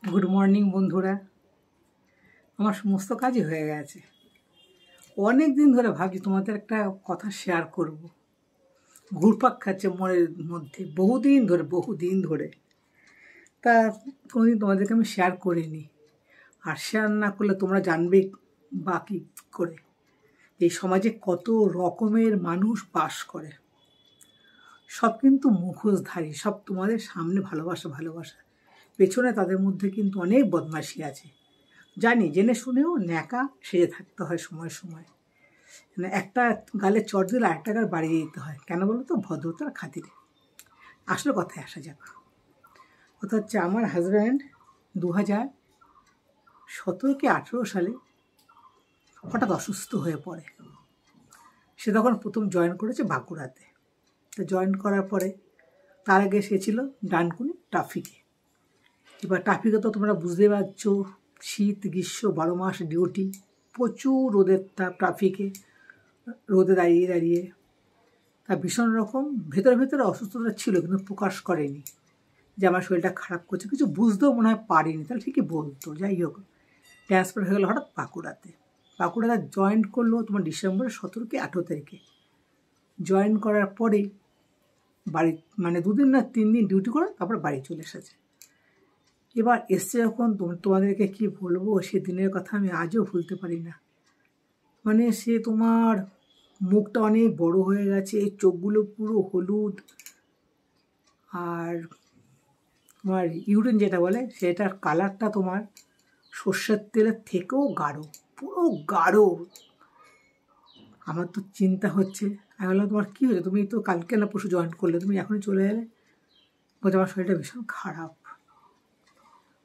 Good morning বন্ধুরা। আমার সমস্ত কাজই হয়ে গেছে। অনেক দিন ধরে ভাবছি তোমাদের একটা কথা শেয়ার করব। ঘুরপাক খাচ্ছে মনের মধ্যে বহুদিন ধরে তা কোনোদিন তোমাদেরকে আমি শেয়ার করিনি। আর শেয়ার না করলে তোমরা জানবে বা কী করে এই সমাজে কত রকমের মানুষ বাস করে। সব কিন্তু মুখোশধারী, সব তোমাদের সামনে ভালোবাসা, পেছনে তাদের মধ্যে কিন্তু অনেক বদমাশি আছে। জানি, জেনে শুনেও ন্যাকা সেজে থাকতে হয় সময় সময়। মানে একটা গালে চট দিলে আরেকটা গাল বাড়িয়ে দিতে হয়। কেন বলো তো? ভদ্রতার খাতিরে। আসলে কথায় আসা যাক। কথা হচ্ছে, আমার হাজব্যান্ড 2017 কি 18 সালে হঠাৎ অসুস্থ হয়ে পড়ে। সে তখন প্রথম জয়েন করেছে বাঁকুড়াতে। তো জয়েন করার পরে তার আগে সে ছিল ডানকুনি ট্রাফিকে। এবার ট্রাফিকে তো তোমরা বুঝতে পারছো, শীত গ্রীষ্ম 12 মাস ডিউটি, প্রচুর রোদের তাপ, ট্রাফিকে রোদে দাঁড়িয়ে তার ভীষণ রকম ভেতরে অসুস্থতা ছিল, কিন্তু প্রকাশ করেনি যে আমার শরীরটা খারাপ করছে। কিছু বুঝতেও মনে হয় পারিনি, তাহলে ঠিকই বলতো। যাই হোক, ট্রান্সফার হয়ে গেলো হঠাৎ বাঁকুড়াতে জয়েন করলো তোমার ডিসেম্বরের 17 কি 18 তারিখে। জয়েন করার পরেই বাড়ি, মানে 2 দিন না 3 দিন ডিউটি করে তারপর বাড়ি চলে এসেছে। এবার এসছে যখন, তোমাদেরকে কি বলবো, সে দিনের কথা আমি আজও ভুলতে পারি না। মানে সে তোমার মুখটা অনেক বড় হয়ে গেছে, চোখগুলো পুরো হলুদ, আর তোমার ইউরিন যেটা বলে সেটার কালারটা তোমার সর্ষের তেলের থেকেও গাঢ়, পুরো গাঢ়। আমার তো চিন্তা হচ্ছে, আমি বললাম তোমার কী হয়েছে, তুমি তো কালকে না পরশু জয়েন করলে, তুমি এখনই চলে এলে? বলছে আমার শরীরটা ভীষণ খারাপ।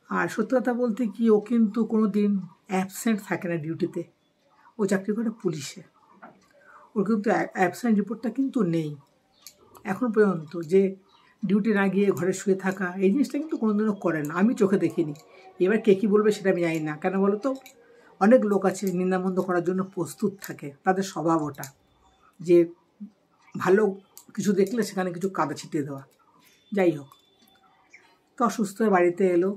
আর সত্যি কথা বলতে কি, ও কিন্তু কোনো দিন অ্যাবসেন্ট থাকে না ডিউটিতে। ও চাকরি করে পুলিশে। ওর কিন্তু অ্যাবসেন্ট রিপোর্টটা কিন্তু নেই এখন পর্যন্ত, যে ডিউটি না গিয়ে ঘরে শুয়ে থাকা, এই জিনিসটা কিন্তু কোনোদিনও করে না, আমি চোখে দেখিনি। এবার কে কী বলবে সেটা আমি জানি না। কেন বলো তো? অনেক লোক আছে নিন্দামন্দ করার জন্য প্রস্তুত থাকে, তাদের স্বভাব ওটা, যে ভালো কিছু দেখলে সেখানে কিছু কাদা ছিটিয়ে দেওয়া। যাই হোক, তো অসুস্থ হয়ে বাড়িতে এলো।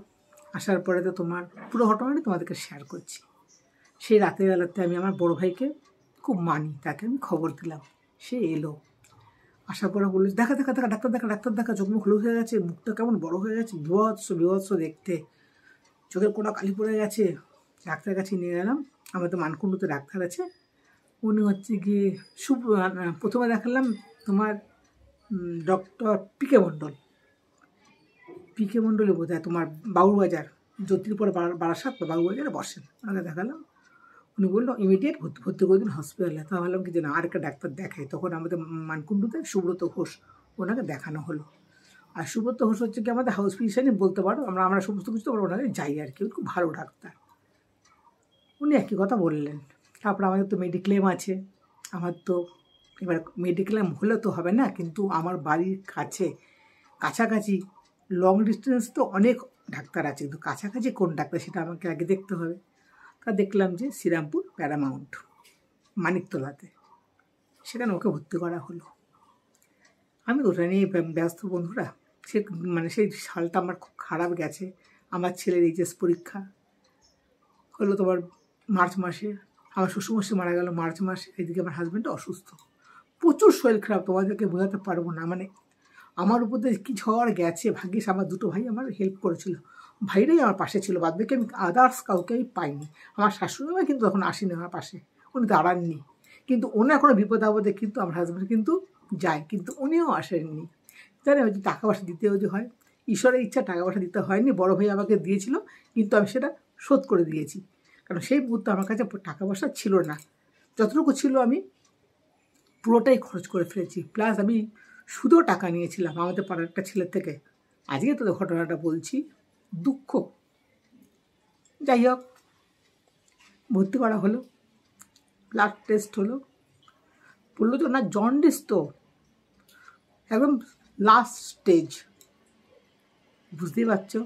আসার পরে তো তোমার পুরো ঘটনাটা তোমাদেরকে শেয়ার করছি। সেই রাতের বেলাতে আমি আমার বড় ভাইকে খুব মানি, তাকে আমি খবর দিলাম। সে এলো, আসার পরে বললো দেখা ডাক্তার দেখা, চোখ মুখ হলুদ হয়ে গেছে, মুখটা কেমন বড় হয়ে গেছে, বিভৎস দেখতে, চোখের কোনা কালি পড়ে গেছে। ডাক্তারের কাছে নিয়ে গেলাম। আমাদের মানকুণ্ডুতে ডাক্তার আছে, উনি হচ্ছে গিয়ে প্রথমে দেখালাম তোমার ডক্টর পিকে মণ্ডলে বোধ হয়, তোমার বাবুবাজার, জ্যোতির পরে বারাসাত বা বাবুবাজারে বসেন। ওনাকে দেখালাম। উনি বললো ইমিডিয়েট ভর্তি করে দিন হসপিটালে। তো ভাবলাম কি যে না, আরেকটা ডাক্তার দেখাই। তখন আমাদের মানকুণ্ডুতে সুব্রত ঘোষ, ওনাকে দেখানো হলো। আর সুব্রত ঘোষ হচ্ছে কি আমাদের হাউস ফিজিশিয়ানই বলতে পারো, আমরা সমস্ত কিছু তো ওনাকে যাই আর কি। খুব ভালো ডাক্তার। উনি একই কথা বললেন। তারপর আমাদের তো মেডিক্লেম আছে। আমার তো এবার মেডিক্লেম হলে তো হবে না, কিন্তু আমার বাড়ির কাছাকাছি লং ডিস্টেন্স তো অনেক ডাক্তার আছে, কিন্তু কাছাকাছি কোন ডাক্তার সেটা আমাকে আগে দেখতে হবে। তা দেখলাম যে শ্রীরামপুর প্যারামাউন্ট মানিকতলাতে, সেখানে ওকে ভর্তি করা হলো। আমি ওটা নিয়ে ব্যস্ত বন্ধুরা। সেই সালটা আমার খুব খারাপ গেছে। আমার ছেলের এইচএস পরীক্ষা হলো তোমার মার্চ মাসে। আমার শ্বশুরমশাই মারা গেল মার্চ মাসে। এইদিকে আমার হাজব্যান্ডটা অসুস্থ, প্রচুর শরীর খারাপ, তোমাদেরকে বোঝাতে পারবো না। মানে আমার উপর দিয়ে কী ঝড় গেছে। ভাগ্যিস আমার দুটো ভাই আমার হেল্প করেছিল, ভাইরাই আমার পাশে ছিল, বাদ বাকি আমি আদার্স কাউকে আমি পাইনি। আমার শাশুড়িমা কিন্তু তখন আসেনি আমার পাশে, উনি দাঁড়াননি। কিন্তু উনি এখনও বিপদ আপদে কিন্তু আমার হাজব্যান্ড কিন্তু যায়, কিন্তু উনিও আসেননি। জানি হয়তো টাকা পয়সা দিতে যদি হয়, ঈশ্বরের ইচ্ছা টাকা পয়সা দিতে হয়নি। বড় ভাই আমাকে দিয়েছিল, কিন্তু আমি সেটা শোধ করে দিয়েছি, কারণ সেই মুহূর্তে আমার কাছে টাকা পয়সা ছিল না। যতটুকু ছিল আমি পুরোটাই খরচ করে ফেলেছি, প্লাস আমি সুদও টাকা নিয়েছিলাম আমাদের পাড়ার একটা ছেলের থেকে। আজকে তোদের ঘটনাটা বলছি, দুঃখ। যাই হোক, ভর্তি করা হলো, ব্লাড টেস্ট হলো, বললো তো না জন্ডিস, তো একদম লাস্ট স্টেজ। বুঝতেই পারছো,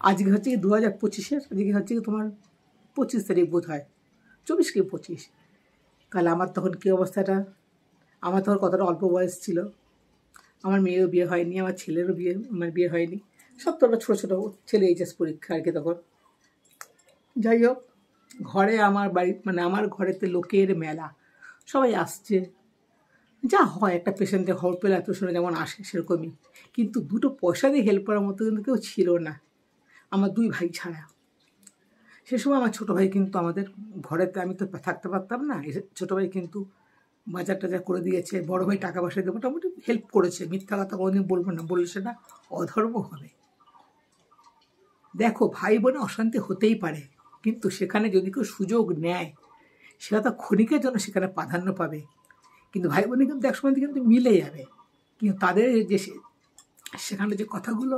আজকে হচ্ছে কি 2025-এর, আজকে হচ্ছে কি তোমার 25 তারিখ বোধ হয়, 24 কি 25। তাহলে আমার তখন কী অবস্থাটা, আমার তখন কতটা অল্প বয়স ছিল। আমার মেয়েরও বিয়ে হয়নি, আমার ছেলেরও বিয়ে হয়নি। সব তো ছোটো ছোটো ছেলে এইচএস পরীক্ষা আর কি তখন। যাই হোক, ঘরে আমার বাড়ি মানে আমার ঘরেতে লোকের মেলা, সবাই আসছে, যা হয় একটা পেশেন্টের খবর পেলে এত শুনে যেমন আসে সেরকমই। কিন্তু দুটো পয়সা দিয়ে হেল্প করার মতো কিন্তু কেউ ছিল না, আমার দুই ভাই ছাড়া। সে সময় আমার ছোটো ভাই কিন্তু আমাদের ঘরেতে, আমি তো থাকতে পারতাম না, ছোটো ভাই কিন্তু বাজার টাজার করে দিয়েছে, বড় ভাই টাকা পয়সা দিয়ে মোটামুটি হেল্প করেছে। মিথ্যা কথা কোনোদিন বলবো না, বললে সেটা অধর্ম হবে। দেখো, ভাই বোনে অশান্তি হতেই পারে, কিন্তু সেখানে যদি কেউ সুযোগ নেয় সেটা তো ক্ষণিকের জন্য সেখানে প্রাধান্য পাবে। কিন্তু ভাই বোনে কিন্তু একসময় কিন্তু মিলে যাবে। কিন্তু তাদের যে সেখানে যে কথাগুলো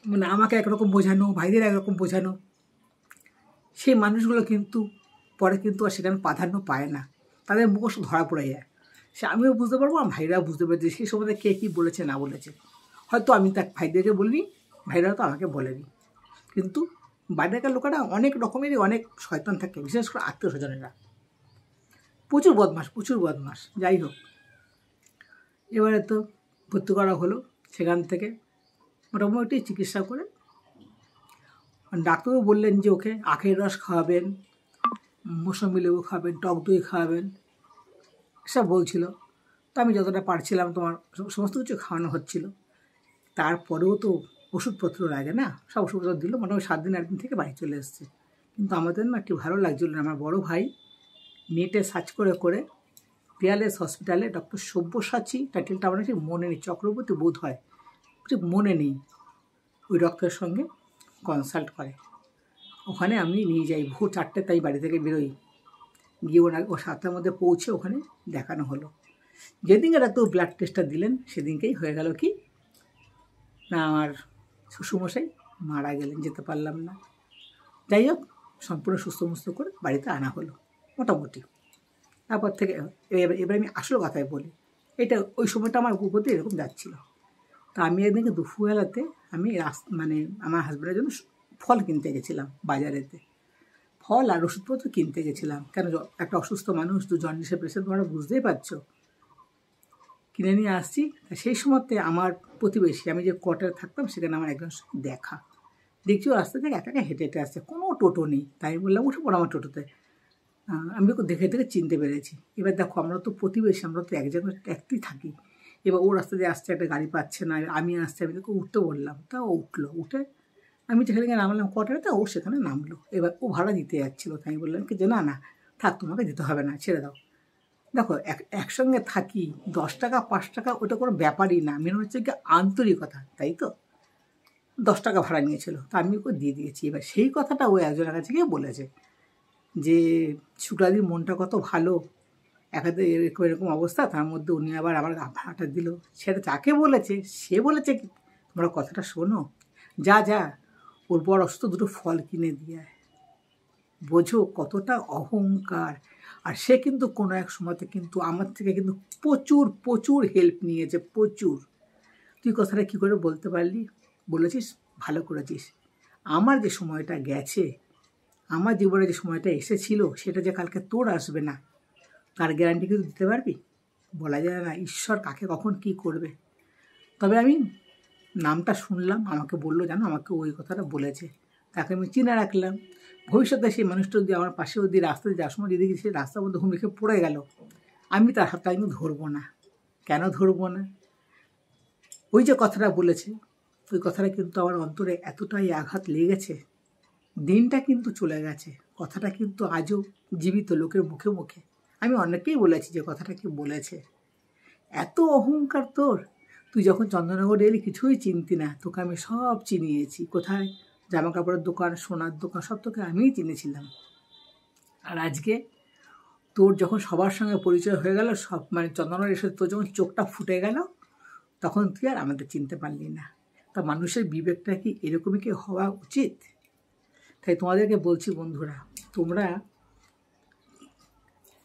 মানে আমাকে একরকম বোঝানো, ভাইদের একরকম বোঝানো, সেই মানুষগুলো কিন্তু পরে কিন্তু আর সেখানে প্রাধান্য পায় না, তাদের মুখোশ ধরা পড়ে যায়। সে আমিও বুঝতে পারবো, আমার ভাইরাও বুঝতে পারবে সেই সময় কে কী বলেছে না বলেছে। হয়তো আমি তার ভাইদেরকে বলিনি, ভাইরাও তো আমাকে বলেনি। কিন্তু বাইরেকার লোকেরা অনেক রকমেরই অনেক শয়তান থাকে, বিশেষ করে আত্মীয় স্বজনেরা প্রচুর বদমাস, প্রচুর বদমাস। যাই হোক, এবারে তো ভর্তি করা হলো। সেখান থেকে মোটামুটি চিকিৎসা করে ডাক্তারও বললেন যে ওকে আখের রস খাওয়াবেন, মৌসুমি লেবু খাওয়াবেন, টক দই খাওয়াবেন, এসব বলছিল। তো আমি যতটা পারছিলাম তোমার সমস্ত কিছু খাওয়ানো হচ্ছিল। তারপরেও তো ওষুধপত্র লাগে না, সব ওষুধপত্র দিল। মোটামুটি 7 দিন 8 দিন থেকে বাড়ি চলে এসছে। কিন্তু আমাদের না একটু ভালো লাগছিল না। আমার বড় ভাই নেটে সার্চ করে করে পিয়ালেস হসপিটালে ডক্টর সব্যসাচী, টাইটেলটা আমার ঠিক মনে নেই, চক্রবর্তী বোধ হয়, ঠিক মনে নেই, ওই ডক্টরের সঙ্গে কনসাল্ট করে। ওখানে আমি নিয়ে যাই ভোর 4টে, তাই বাড়ি থেকে বেরোই, গিয়ে ও 7টার মধ্যে পৌঁছে ওখানে দেখানো হলো। যেদিনকে ডাক্তার ব্লাড টেস্টটা দিলেন সেদিনকেই হয়ে গেল কি না, আমার শ্বশুরমশাই মারা গেলেন, যেতে পারলাম না। যাই হোক, সম্পূর্ণ সুস্থ মুস্থ করে বাড়িতে আনা হলো মোটামুটি। তারপর থেকে এবার আমি আসল কথায় বলি, এটা ওই সময়টা আমার উপর দিয়ে এরকম যাচ্ছিল। তা আমি একদিনকে দুপুরবেলাতে আমি মানে আমার হাজব্যান্ডের জন্য ফল কিনতে গেছিলাম বাজারেতে, ফল আর ওষুধপত্র কিনতে গেছিলাম। কেন, একটা অসুস্থ মানুষ, জন্ডিসের পেশেন্ট, তোমরা বুঝতেই পারছো। কিনে নিয়ে আসছি। সেই সময়তে আমার প্রতিবেশী, আমি যে কোয়ার্টারে থাকতাম সেখানে আমার একজন দেখা, দেখছি ও রাস্তা থেকে একা হেঁটে হেঁটে আসছে, কোনো টোটো নেই। তাই বললাম উঠে পড়ো আমার টোটোতে। আমি ওকে দেখে দেখে চিনতে পেরেছি। এবার দেখো, আমরা তো প্রতিবেশী, আমরা তো এক জায়গায় একই থাকি। এবার ও রাস্তা দিয়ে আসছে, একটা গাড়ি পাচ্ছে না, আমি আসছি, আমি তোকে উঠতে বললাম, তা ও উঠলো। উঠে আমি যেখানে নামলাম কোয়ার্টারে, তা ও সেখানে নামলো। এবার ও ভাড়া দিতে যাচ্ছিলো, তাই বললাম কি যে না না থাক, তোমাকে দিতে হবে না, ছেড়ে দাও। দেখো, একসঙ্গে থাকি, 10 টাকা 5 টাকা ওটা কোনো ব্যাপারই না, মেন হচ্ছে কি আন্তরিকতা, তাই তো। 10 টাকা ভাড়া নিয়েছিল, তা আমি ওকে দিয়ে দিয়েছি। এবার সেই কথাটা ও একজনের কাছে গিয়ে বলেছে যে শুক্লাদির মনটা কত ভালো, একাতে এরকম এরকম অবস্থা, তার মধ্যে উনি আবার আমার ভাড়াটা দিল। সেটা যাকে বলেছে সে বলেছে কি, তোমরা কথাটা শোনো, যা যা ওর বড় অসুস্থ, দুটো ফল কিনে দিয়ে। বোঝো কতটা অহংকার। আর সে কিন্তু কোনো এক সময়তে কিন্তু আমার থেকে কিন্তু প্রচুর প্রচুর হেল্প নিয়েছে, প্রচুর। তুই কথাটা কী করে বলতে পারলি? বলেছিস, ভালো করেছিস। আমার যে সময়টা গেছে, আমার জীবনে যে সময়টা এসেছিল, সেটা যে কালকে তোর আসবে না, তার গ্যারান্টি কিন্তু দিতে পারবি? বলা যায় না, ঈশ্বর কাকে কখন কি করবে। তবে আমি নামটা শুনলাম, আমাকে বললো, জানো আমাকে ওই কথাটা বলেছে, তাকে আমি চিনে রাখলাম। ভবিষ্যতে সেই মানুষটা যদি আমার পাশে যদি রাস্তা দিয়ে যাওয়ার সময় যদি সেই রাস্তার মধ্যে হুমড়ি খেয়ে পড়ে গেল, আমি তার হাতটা কিন্তু ধরবো না। কেন ধরবো না? ওই যে কথাটা বলেছে, ওই কথাটা কিন্তু আমার অন্তরে এতটাই আঘাত লেগেছে। দিনটা কিন্তু চলে গেছে, কথাটা কিন্তু আজও জীবিত লোকের মুখে মুখে। আমি অনেকেই বলেছি যে কথাটা কি বলেছে, এত অহংকার তোর, তুই যখন চন্দননগর এলি কিছুই চিনতি না, তোকে আমি সব চিনিয়েছি। কোথায় জামা কাপড়ের দোকান, সোনার দোকান, সব তোকে আমিই চিনেছিলাম। আর আজকে তোর যখন সবার সঙ্গে পরিচয় হয়ে গেল, সব মানে চন্দননগর এসে তোর যখন চোখটা ফুটে গেল, তখন তুই আর আমাদের চিনতে পারলি না। তা মানুষের বিবেকটা কি এরকমই কি হওয়া উচিত? তাই তোমাদেরকে বলছি বন্ধুরা, তোমরা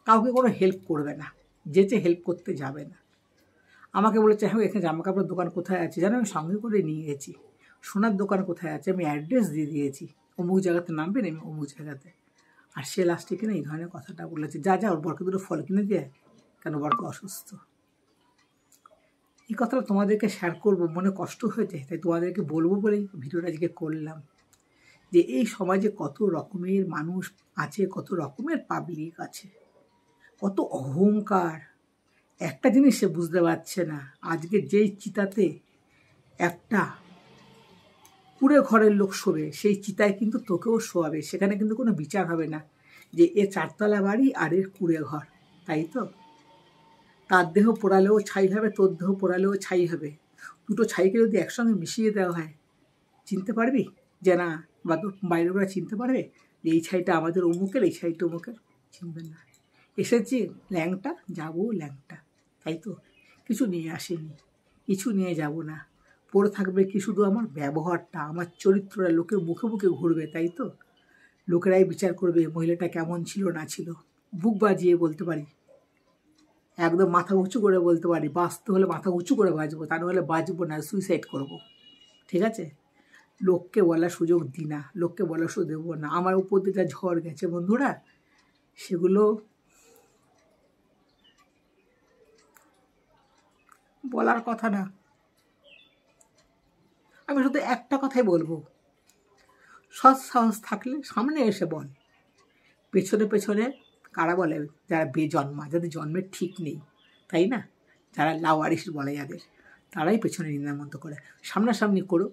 কাউকে কোনো হেল্প করবে না, যেচে হেল্প করতে যাবে না। আমাকে বলেছে, হ্যাঁ এখানে জামা কাপড়ের দোকান কোথায় আছে জানো, আমি সঙ্গে করে নিয়ে গেছি। সোনার দোকান কোথায় আছে, আমি অ্যাড্রেস দিয়ে দিয়েছি, অমুক জায়গাতে নামবেন, আমি অমুক জায়গাতে। আর সে লাস্টে কিনা এই ধরনের কথাটা বলেছে, যা যা ওর বরকে দুটো ফল কিনে দিয়ে, কেন বরকে অসুস্থ। এই কথাটা তোমাদেরকে শেয়ার করবো, মনে কষ্ট হয়েছে, তাই তোমাদেরকে বলবো বলেই ভিডিওটা আজকে করলাম। যে এই সমাজে কত রকমের মানুষ আছে, কত রকমের পাবলিক আছে, কত অহংকার। একটা জিনিস সে বুঝতে পারছে না, আজকে যেই চিতাতে একটা কুড়ে ঘরের লোক শোবে, সেই চিতায় কিন্তু তোকেও শোয়াবে। সেখানে কিন্তু কোনো বিচার হবে না যে এ 4 তলা বাড়ি আর এর কুড়ে ঘর, তাই তো? তার দেহ পোড়ালেও ছাই হবে, তোর দেহ পোড়ালেও ছাই হবে। দুটো ছাইকে যদি একসঙ্গে মিশিয়ে দেওয়া হয়, চিনতে পারবি যে না, বা তোর বাইরে ওরা চিনতে পারবে যে এই ছাইটা আমাদের অমুকের, এই ছাইটা অমুকের? চিনবে না। এসেছি ল্যাংটা, যাবো ল্যাংটা, তাই তো? কিছু নিয়ে আসেনি, কিছু নিয়ে যাব না। পড়ে থাকবে কি শুধু আমার ব্যবহারটা, আমার চরিত্রটা লোকের মুখে মুখে ঘুরবে, তাই তো? লোকেরাই বিচার করবে মহিলাটা কেমন ছিল না ছিল। বুক বাজিয়ে বলতে পারি, একদম মাথা উঁচু করে বলতে পারি, বাঁচতে হলে মাথা উঁচু করে বাঁচবো, তা নাহলে বাঁচবো না, সুইসাইড করব। ঠিক আছে? লোককে বলার সুযোগ দিই না, লোককে বলার সুযোগ দেবো না। আমার উপর দিয়ে যা ঝড় গেছে বন্ধুরা, সেগুলো বলার কথা না। আমি শুধু একটা কথাই বলবো, সৎ সাহস থাকলে সামনে এসে বল। পেছনে পেছনে কারা বলে? যারা বেজন্মা, যাদের জন্মের ঠিক নেই, তাই না? যারা লাওয়ারিস বলে যাদের, তারাই পেছনে নিন্দার মতো করে। সামনাসামনি করো,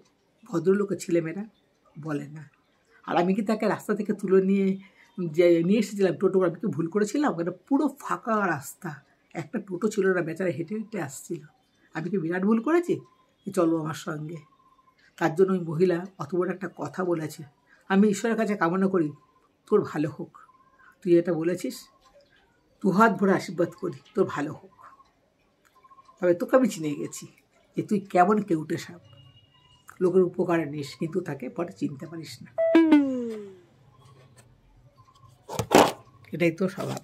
ভদ্রলোকের ছেলেমেয়েরা বলে না। আর আমি কি তাকে রাস্তা থেকে তুলে নিয়ে এসেছিলাম টোটো করে? আমি কি ভুল করেছিলাম? এটা পুরো ফাঁকা রাস্তা, একটা টোটো ছিল না, বেচারা হেঁটে হেঁটে আসছিল। আমি কি বিরাট ভুল করেছি? চলো আমার সঙ্গে। তার জন্য ওই মহিলা অত বড় একটা কথা বলেছে। আমি ঈশ্বরের কাছে কামনা করি তোর ভালো হোক। তুই এটা বলেছিস, দু হাত ভরে আশীর্বাদ করি তোর ভালো হোক। তবে তোকে আমি চিনে গেছি যে তুই কেমন কেউটে সাপ, লোকের উপকারে নিস কিন্তু তাকে পরে চিনতে পারিস না। এটাই তো স্বভাব।